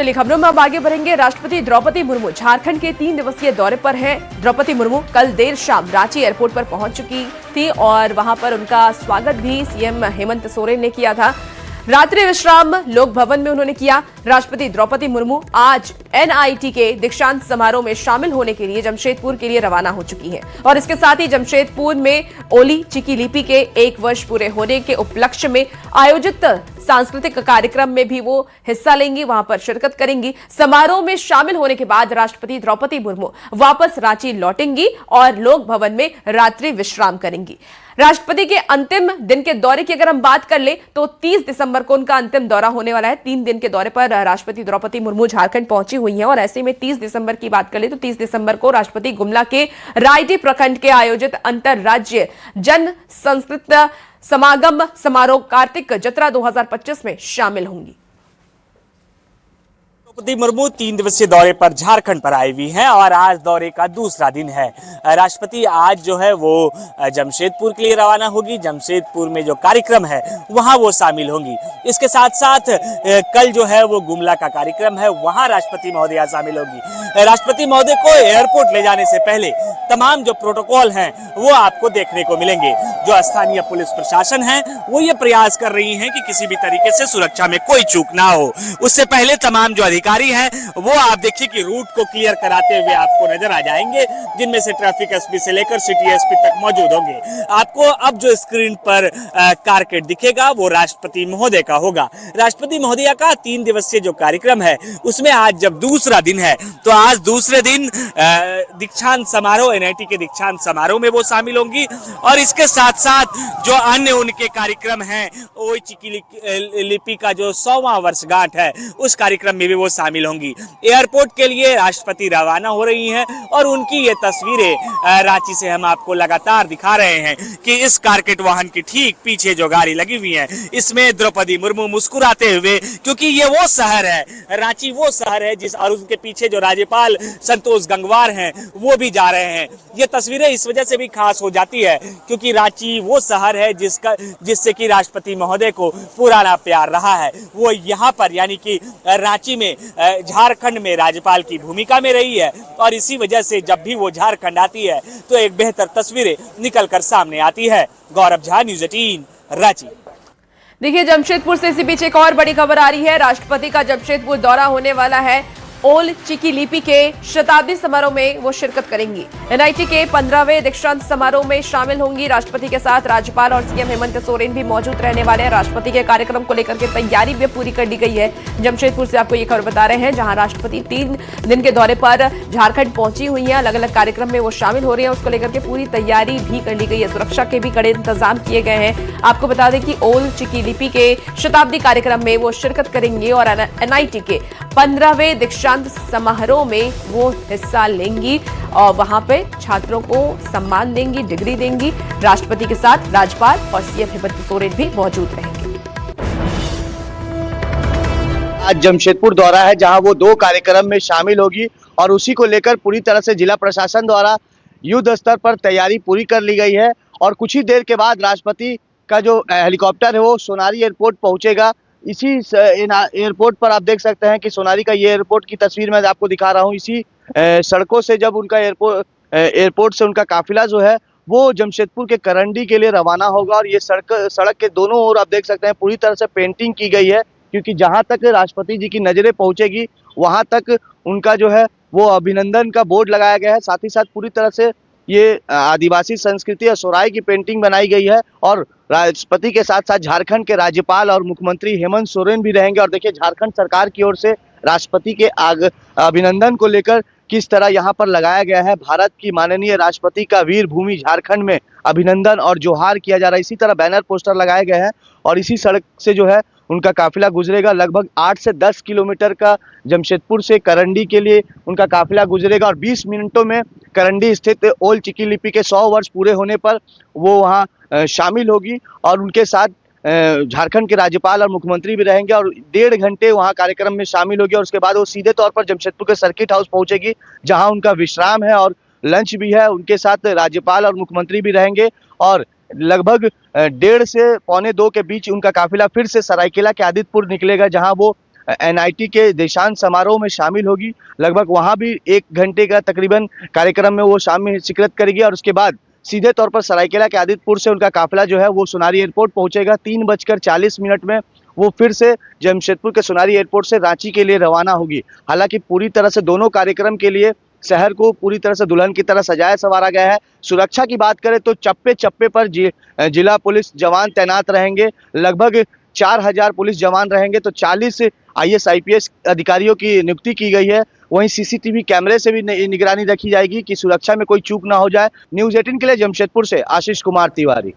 चलिए खबरों में अब आगे बढ़ेंगे। राष्ट्रपति द्रौपदी मुर्मू झारखंड के 3 दिवसीय दौरे पर हैं। द्रौपदी मुर्मू कल देर शाम रांची एयरपोर्ट पर पहुंच चुकी थी और वहां पर उनका स्वागत भी सीएम हेमंत सोरेन ने किया था। रात्रि विश्राम लोक भवन में उन्होंने किया। राष्ट्रपति द्रौपदी मुर्मू आज एनआईटी के दीक्षांत समारोह में शामिल होने के लिए जमशेदपुर के लिए रवाना हो चुकी हैं और इसके साथ ही जमशेदपुर में ओली चिकी लिपि के 1 वर्ष पूरे होने के उपलक्ष्य में आयोजित सांस्कृतिक कार्यक्रम में भी वो हिस्सा लेंगी, वहां पर शिरकत करेंगी। समारोह में शामिल होने के बाद राष्ट्रपति द्रौपदी मुर्मू वापस रांची लौटेंगी और लोक भवन में रात्रि विश्राम करेंगी। राष्ट्रपति के अंतिम दिन के दौरे की अगर हम बात कर ले तो 30 दिसंबर को उनका अंतिम दौरा होने वाला है। 3 दिन के दौरे पर राष्ट्रपति द्रौपदी मुर्मू झारखंड पहुंची हुई हैं और ऐसे में 30 दिसंबर की बात कर ले तो 30 दिसंबर को राष्ट्रपति गुमला के रायटी प्रखंड के आयोजित अंतरराज्य जन संस्कृत समागम समारोह कार्तिक जत्रा 2025 में शामिल होंगी। द्रौपदी मुर्मू 3 दिवसीय दौरे पर झारखंड पर आई हुई हैं और आज दौरे का दूसरा दिन है। राष्ट्रपति आज जो है वो जमशेदपुर के लिए रवाना होगी। जमशेदपुर में जो कार्यक्रम है वहां वो शामिल होंगी। इसके साथ साथ कल जो है वो गुमला का कार्यक्रम है, वहां राष्ट्रपति महोदया शामिल होगी। राष्ट्रपति महोदय को एयरपोर्ट ले जाने से पहले तमाम जो प्रोटोकॉल हैं वो आपको देखने को मिलेंगे। जो स्थानीय पुलिस प्रशासन है वो ये प्रयास कर रही है कि किसी भी तरीके से सुरक्षा में कोई चूक ना हो। उससे पहले तमाम जो अधिकारी हैं वो आप देखिए कि रूट को क्लियर कराते हुए आपको नजर आ जाएंगे, जिनमें से ट्रैफिक एसपी से लेकर सिटी एसपी तक मौजूद होंगे। आपको अब जो स्क्रीन पर कारकेड दिखेगा वो राष्ट्रपति महोदय का होगा। राष्ट्रपति महोदया का 3 दिवसीय जो कार्यक्रम है उसमें आज जब दूसरा दिन है तो आज दूसरे दिन दीक्षांत समारोह, एनआईटी के दीक्षांत समारोह में वो शामिल होंगी और इसके साथ साथ जो अन्य उनके कार्यक्रम हैं, ओई चिकी लिपि का जो 100वां वर्षगांठ है उस कार्यक्रम में भी वो शामिल होंगी। एयरपोर्ट के लिए राष्ट्रपति रवाना हो रही हैं और उनकी ये तस्वीरें रांची से हम आपको लगातार दिखा रहे हैं कि इस कारकेट वाहन के ठीक पीछे जो गाड़ी लगी हुई है इसमें द्रौपदी मुर्मू मुस्कुराते हुए, क्योंकि ये वो शहर है, रांची वो शहर है जिस और उसके पीछे जो राज्यपाल संतोष गंगवार हैं वो भी जा रहे हैं। ये तस्वीरें इस वजह से भी खास हो जाती है क्योंकि रांची वो शहर है जिससे कि राष्ट्रपति महोदय को पुराना प्यार रहा है। वो यहाँ पर यानी कि रांची में झारखंड में राज्यपाल की भूमिका में रही है और इसी वजह से जब भी वो झारखंड आती है तो एक बेहतर तस्वीरें निकलकर सामने आती है। गौरव झा, न्यूज़ 18 रांची। देखिए जमशेदपुर से इसी बीच एक और बड़ी खबर आ रही है। राष्ट्रपति का जमशेदपुर दौरा होने वाला है। ओल चिकी लिपि के शताब्दी समारोह में वो शिरकत करेंगी। एनआईटी के 15वें दीक्षांत समारोह में शामिल होंगी। राष्ट्रपति के साथ राज्यपाल और सीएम हेमंत सोरेन भी मौजूद रहने वाले हैं। राष्ट्रपति के कार्यक्रम को लेकर के तैयारी भी पूरी कर ली गई है। जमशेदपुर से आपको ये खबर बता रहे हैं जहां राष्ट्रपति 3 दिन के दौरे पर झारखंड पहुंची हुई है। अलग अलग कार्यक्रम में वो शामिल हो रही है, उसको लेकर के पूरी तैयारी भी कर ली गई है। सुरक्षा के भी कड़े इंतजाम किए गए हैं। आपको बता दें कि ओल चिकी लिपि के शताब्दी कार्यक्रम में वो शिरकत करेंगी और एनआईटी के 15वें दीक्षांत समारोह में वो हिस्सा लेंगी और वहां पे छात्रों को सम्मान देंगी, डिग्री देंगी। राष्ट्रपति के साथ राज्यपाल और सीएम हेमंत सोरेन भी मौजूद रहेंगे। आज जमशेदपुर दौरा है जहां वो 2 कार्यक्रम में शामिल होगी और उसी को लेकर पूरी तरह से जिला प्रशासन द्वारा युद्ध स्तर पर तैयारी पूरी कर ली गई है और कुछ ही देर के बाद राष्ट्रपति का जो हेलीकॉप्टर है वो सोनारी एयरपोर्ट पहुंचेगा। इसी एयरपोर्ट पर आप देख सकते हैं कि सोनारी का ये एयरपोर्ट की तस्वीर मैं आपको दिखा रहा हूँ। इसी सड़कों से जब उनका एयरपोर्ट से उनका काफिला जो है वो जमशेदपुर के करंडी के लिए रवाना होगा और ये सड़क के दोनों ओर आप देख सकते हैं पूरी तरह से पेंटिंग की गई है क्योंकि जहां तक राष्ट्रपति जी की नजरें पहुंचेगी वहां तक उनका जो है वो अभिनंदन का बोर्ड लगाया गया है। साथ ही साथ पूरी तरह से ये आदिवासी संस्कृति और सोराई की पेंटिंग बनाई गई है और राष्ट्रपति के साथ साथ झारखंड के राज्यपाल और मुख्यमंत्री हेमंत सोरेन भी रहेंगे। और देखिए झारखंड सरकार की ओर से राष्ट्रपति के अभिनंदन को लेकर किस तरह यहाँ पर लगाया गया है। भारत की माननीय राष्ट्रपति का वीर भूमि झारखंड में अभिनंदन और जोहार किया जा रहा है। इसी तरह बैनर पोस्टर लगाए गए हैं और इसी सड़क से जो है उनका काफिला गुजरेगा। लगभग 8 से 10 किलोमीटर का जमशेदपुर से करंडी के लिए उनका काफिला गुजरेगा और 20 मिनटों में करंडी स्थित ओल चिकी लिपि के 100 वर्ष पूरे होने पर वो वहाँ शामिल होगी और उनके साथ झारखंड के राज्यपाल और मुख्यमंत्री भी रहेंगे और 1.5 घंटे वहाँ कार्यक्रम में शामिल होगी और उसके बाद वो सीधे तौर पर जमशेदपुर के सर्किट हाउस पहुंचेगी जहाँ उनका विश्राम है और लंच भी है। उनके साथ राज्यपाल और मुख्यमंत्री भी रहेंगे और लगभग 1:30 से 1:45 के बीच उनका काफिला फिर से सरायकेला के आदित्यपुर निकलेगा जहां वो NIT के दीक्षांत समारोह में शामिल होगी। लगभग वहां भी 1 घंटे का तकरीबन कार्यक्रम में वो शामिल शिरकत करेगी और उसके बाद सीधे तौर पर सरायकेला के आदित्यपुर से उनका काफिला जो है वो सोनारी एयरपोर्ट पहुंचेगा। 3:40 में वो फिर से जमशेदपुर के सोनारी एयरपोर्ट से रांची के लिए रवाना होगी। हालांकि पूरी तरह से दोनों कार्यक्रम के लिए शहर को पूरी तरह से दुल्हन की तरह सजाया संवारा गया है। सुरक्षा की बात करें तो चप्पे चप्पे पर जिला पुलिस जवान तैनात रहेंगे। लगभग 4000 पुलिस जवान रहेंगे तो 40 IAS IPS अधिकारियों की नियुक्ति की गई है। वहीं CCTV कैमरे से भी निगरानी रखी जाएगी कि सुरक्षा में कोई चूक ना हो जाए। न्यूज़ 18 के लिए जमशेदपुर से आशीष कुमार तिवारी।